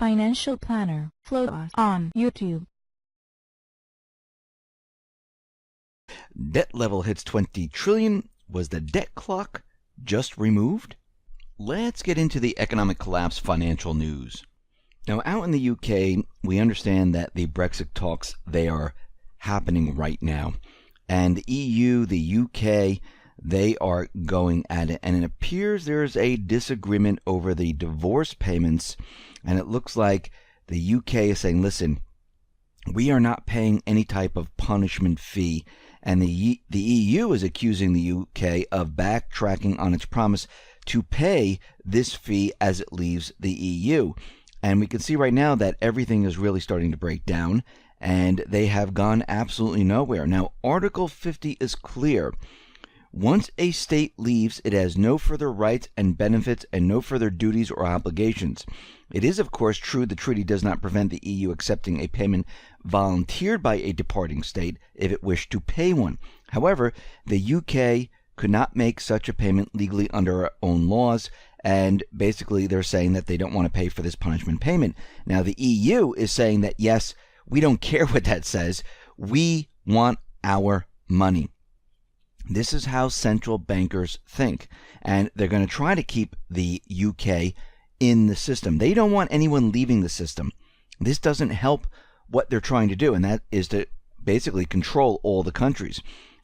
Financial Planner. Follow us on YouTube. Debt level hits 20 trillion. Was the debt clock just removed? Let's get into the economic collapse financial news. Now, out in the UK, we understand that the Brexit talks, they are happening right now. And the EU, the UK, they are going at it. And it appears there's a disagreement over the divorce payments. And it looks like the UK is saying, listen, we are not paying any type of punishment fee. And the EU is accusing the UK of backtracking on its promise to pay this fee as it leaves the EU. And we can see right now that everything is really starting to break down, and they have gone absolutely nowhere. Now, Article 50 is clear. Once a state leaves, it has no further rights and benefits and no further duties or obligations. It is, of course, true the treaty does not prevent the EU accepting a payment volunteered by a departing state if it wished to pay one. However, the UK could not make such a payment legally under our own laws, and basically they're saying that they don't want to pay for this punishment payment. Now, the EU is saying that, yes, we don't care what that says. We want our money. This is how central bankers think, and they're going to try to keep the UK in the system. They don't want anyone leaving the system. This doesn't help what they're trying to do, and that is to basically control all the countries.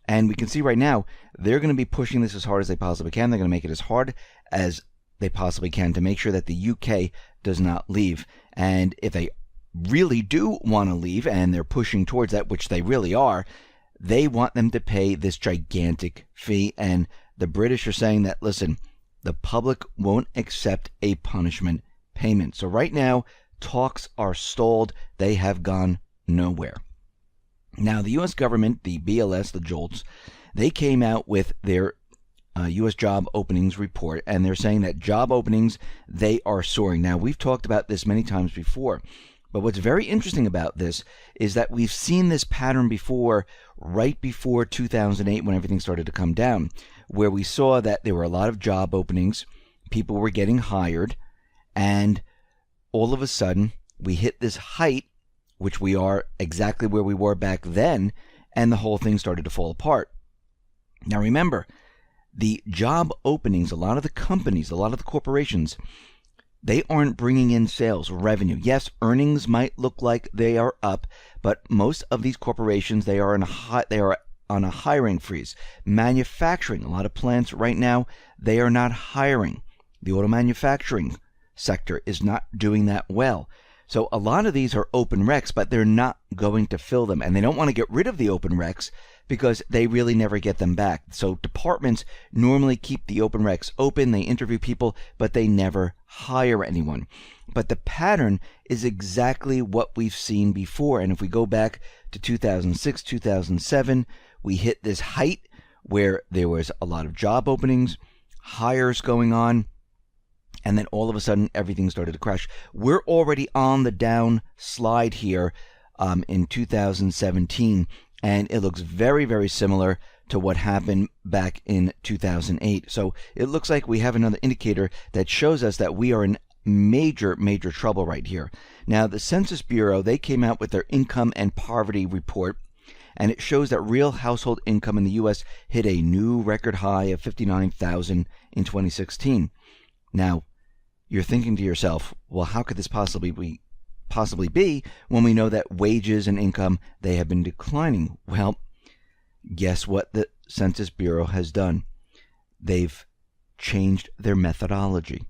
And we can see right now, they're going to be pushing this as hard as they possibly can. They're going to make it as hard as they possibly can to make sure that the UK does not leave. And if they really do want to leave, and they're pushing towards that, which they really are, they want them to pay this gigantic fee. And the British are saying that, listen, the public won't accept a punishment payment. So right now, talks are stalled. They have gone nowhere. Now, the U.S. government, the BLS, the JOLTS, they came out with their U.S. job openings report, and they're saying that job openings, they are soaring. Now, we've talked about this many times before, but what's very interesting about this is that we've seen this pattern before, right before 2008, when everything started to come down, where we saw that there were a lot of job openings, people were getting hired, and all of a sudden, we hit this height, which we are exactly where we were back then, and the whole thing started to fall apart. Now remember, the job openings, a lot of the companies, a lot of the corporations, they aren't bringing in sales, revenue. Yes, earnings might look like they are up, but most of these corporations, they are on a hiring freeze. Manufacturing, a lot of plants right now, they are not hiring. The auto manufacturing sector is not doing that well. So a lot of these are open recs, but they're not going to fill them. And they don't want to get rid of the open recs because they really never get them back. So departments normally keep the open recs open. They interview people, but they never hire anyone. But the pattern is exactly what we've seen before. And if we go back to 2006, 2007, we hit this height where there was a lot of job openings, hires going on, and then all of a sudden, everything started to crash. We're already on the down slide here in 2017, and it looks very, very similar to what happened back in 2008. So it looks like we have another indicator that shows us that we are in major, major trouble right here. Now, the Census Bureau, they came out with their income and poverty report, and it shows that real household income in the U.S. hit a new record high of $59,000 in 2016. Now, you're thinking to yourself, well, how could this possibly be when we know that wages and income, they have been declining? Well, guess what the Census Bureau has done? They've changed their methodology.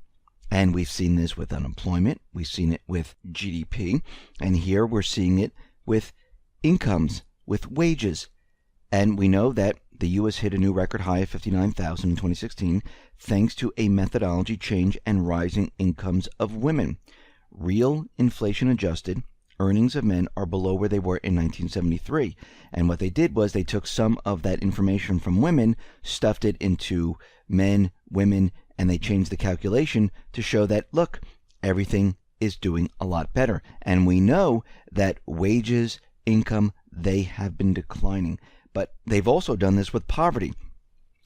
And we've seen this with unemployment. We've seen it with GDP. And here we're seeing it with incomes, with wages. And we know that the U.S. hit a new record high of $59,000 in 2016 thanks to a methodology change and rising incomes of women. Real inflation-adjusted earnings of men are below where they were in 1973. And what they did was they took some of that information from women, stuffed it into men, women, and they changed the calculation to show that, look, everything is doing a lot better. And we know that wages, income, they have been declining. But they've also done this with poverty,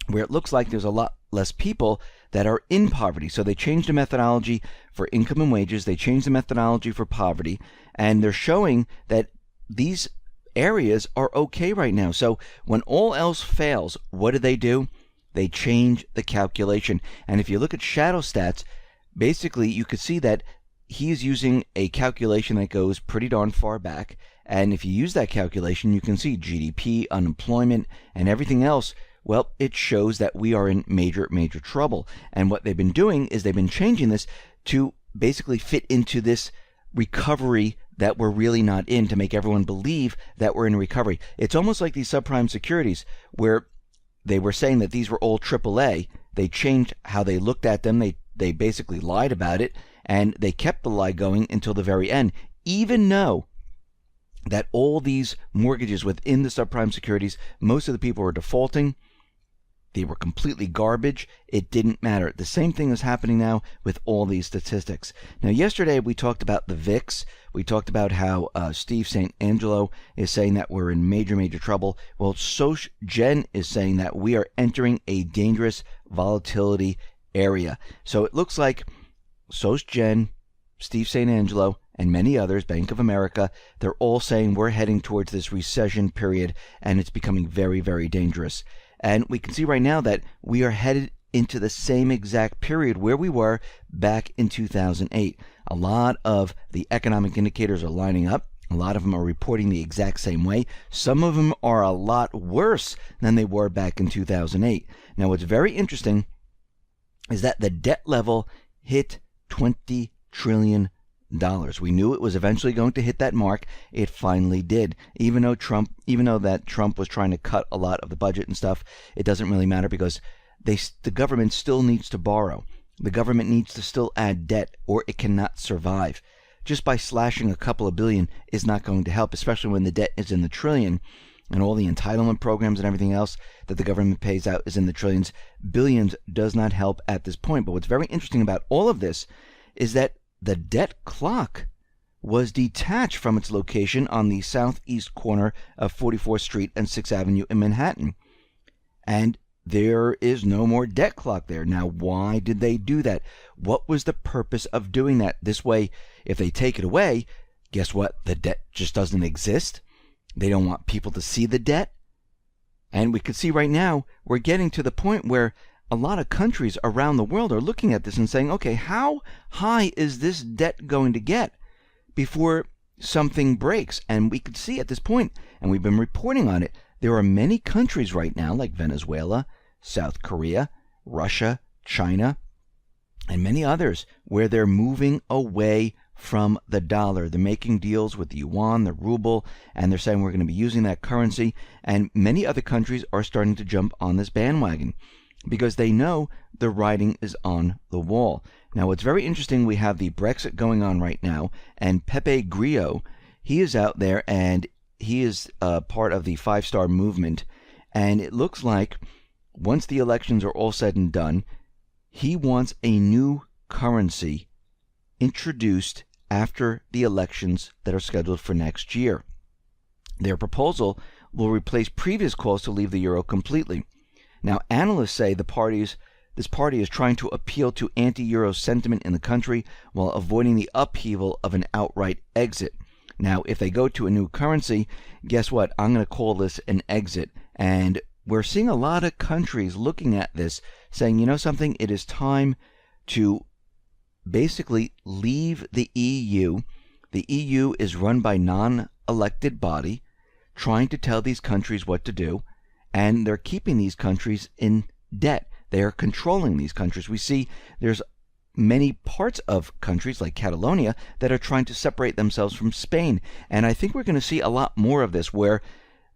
where it looks like there's a lot less people that are in poverty. So they changed the methodology for income and wages. They changed the methodology for poverty. And they're showing that these areas are okay right now. So when all else fails, what do? They change the calculation. And if you look at shadow stats, basically you could see that he's using a calculation that goes pretty darn far back. And if you use that calculation, you can see GDP, unemployment, and everything else. Well, it shows that we are in major, major trouble. And what they've been doing is they've been changing this to basically fit into this recovery that we're really not in, to make everyone believe that we're in recovery. It's almost like these subprime securities where they were saying that these were all AAA. They changed how they looked at them. They basically lied about it, and they kept the lie going until the very end, even though that all these mortgages within the subprime securities, most of the people were defaulting. They were completely garbage. It didn't matter. The same thing is happening now with all these statistics. Now, yesterday we talked about the VIX. We talked about how Steve St. Angelo is saying that we're in major, major trouble. Well, SocGen is saying that we are entering a dangerous volatility area. So it looks like SocGen, Steve St. Angelo, and many others, Bank of America, they're all saying we're heading towards this recession period, and it's becoming very, very dangerous. And we can see right now that we are headed into the same exact period where we were back in 2008. A lot of the economic indicators are lining up. A lot of them are reporting the exact same way. Some of them are a lot worse than they were back in 2008. Now, what's very interesting is that the debt level hit $20 trillion. We knew it was eventually going to hit that mark. It finally did. Even though Trump was trying to cut a lot of the budget and stuff, it doesn't really matter because the government still needs to borrow. The government needs to still add debt, or it cannot survive. Just by slashing a couple of billion is not going to help, especially when the debt is in the trillion and all the entitlement programs and everything else that the government pays out is in the trillions. Billions does not help at this point. But what's very interesting about all of this is that the debt clock was detached from its location on the southeast corner of 44th Street and 6th Avenue in Manhattan. And there is no more debt clock there. Now, why did they do that? What was the purpose of doing that? This way, if they take it away, guess what? The debt just doesn't exist. They don't want people to see the debt. And we can see right now, we're getting to the point where a lot of countries around the world are looking at this and saying, okay, how high is this debt going to get before something breaks? And we could see at this point, and we've been reporting on it, there are many countries right now like Venezuela, South Korea, Russia, China, and many others where they're moving away from the dollar. They're making deals with the yuan, the ruble, and they're saying we're going to be using that currency. And many other countries are starting to jump on this bandwagon, because they know the writing is on the wall. Now, what's very interesting, we have the BREXIT going on right now, and Pepe Grillo, he is out there, and he is part of the 5-Star Movement, and it looks like once the elections are all said and done, he wants a new currency introduced after the elections that are scheduled for next year. Their proposal will replace previous calls to leave the euro completely. Now, analysts say this party is trying to appeal to anti-euro sentiment in the country while avoiding the upheaval of an outright exit. Now, if they go to a new currency, guess what? I'm going to call this an exit. And we're seeing a lot of countries looking at this, saying, you know something? It is time to basically leave the EU. The EU is run by non-elected body, trying to tell these countries what to do. And they're keeping these countries in debt. They are controlling these countries. We see there's many parts of countries like Catalonia that are trying to separate themselves from Spain. And I think we're going to see a lot more of this, where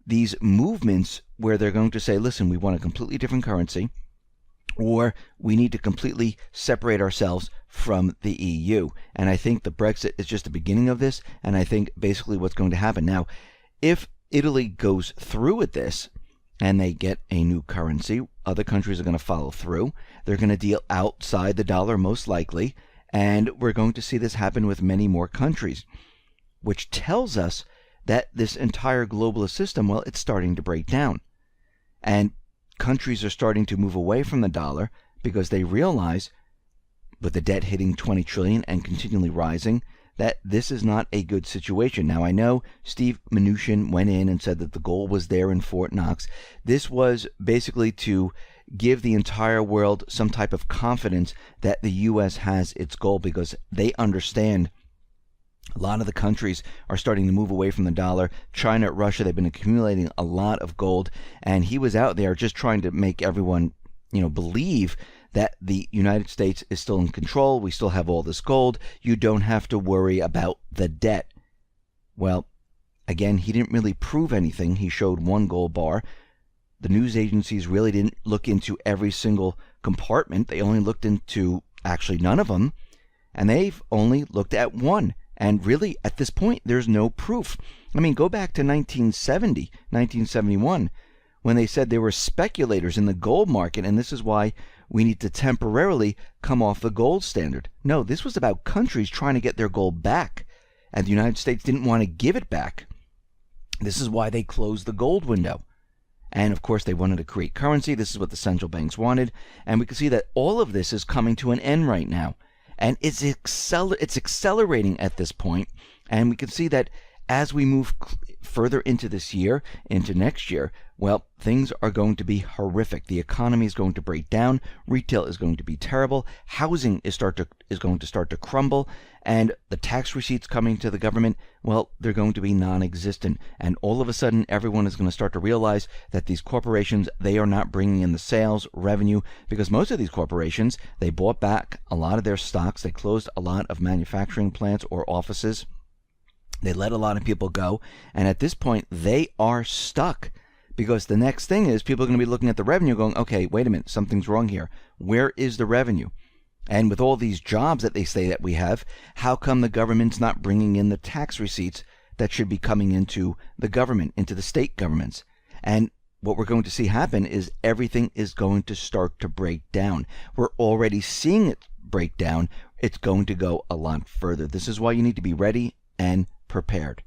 these movements where they're going to say, listen, we want a completely different currency, or we need to completely separate ourselves from the EU. And I think the Brexit is just the beginning of this, and I think basically what's going to happen. Now, if Italy goes through with this, and they get a new currency, other countries are going to follow through. They're going to deal outside the dollar most likely, and we're going to see this happen with many more countries, which tells us that this entire globalist system, well, it's starting to break down. And countries are starting to move away from the dollar. because they realize, with the debt hitting 20 trillion and continually rising, that this is not a good situation. Now, I know Steve Mnuchin went in and said that the gold was there in Fort Knox. This was basically to give the entire world some type of confidence that the U.S. has its gold, because they understand a lot of the countries are starting to move away from the dollar. China, Russia, they've been accumulating a lot of gold, and he was out there just trying to make everyone, believe that the United States is still in control. We still have all this gold. You don't have to worry about the debt. Well, again, he didn't really prove anything. He showed one gold bar. The news agencies really didn't look into every single compartment. They only looked into actually none of them, and they've only looked at one. And really, at this point, there's no proof. I mean, go back to 1970, 1971, when they said there were speculators in the gold market, and this is why we need to temporarily come off the gold standard. No, this was about countries trying to get their gold back, and the United States didn't want to give it back. This is why they closed the gold window. And of course, they wanted to create currency. This is what the central banks wanted. And we can see that all of this is coming to an end right now. And it's accelerating at this point. And we can see that as we move further into this year, into next year, well, things are going to be horrific. The economy is going to break down. Retail is going to be terrible. Housing is going to start to crumble. And the tax receipts coming to the government, well, they're going to be non-existent. And all of a sudden, everyone is going to start to realize that these corporations, they are not bringing in the sales revenue, because most of these corporations, they bought back a lot of their stocks. They closed a lot of manufacturing plants or offices. They let a lot of people go. And at this point, they are stuck. Because the next thing is people are going to be looking at the revenue going, okay, wait a minute, something's wrong here. Where is the revenue? And with all these jobs that they say that we have, how come the government's not bringing in the tax receipts that should be coming into the government, into the state governments? And what we're going to see happen is everything is going to start to break down. We're already seeing it break down. It's going to go a lot further. This is why you need to be ready and prepared.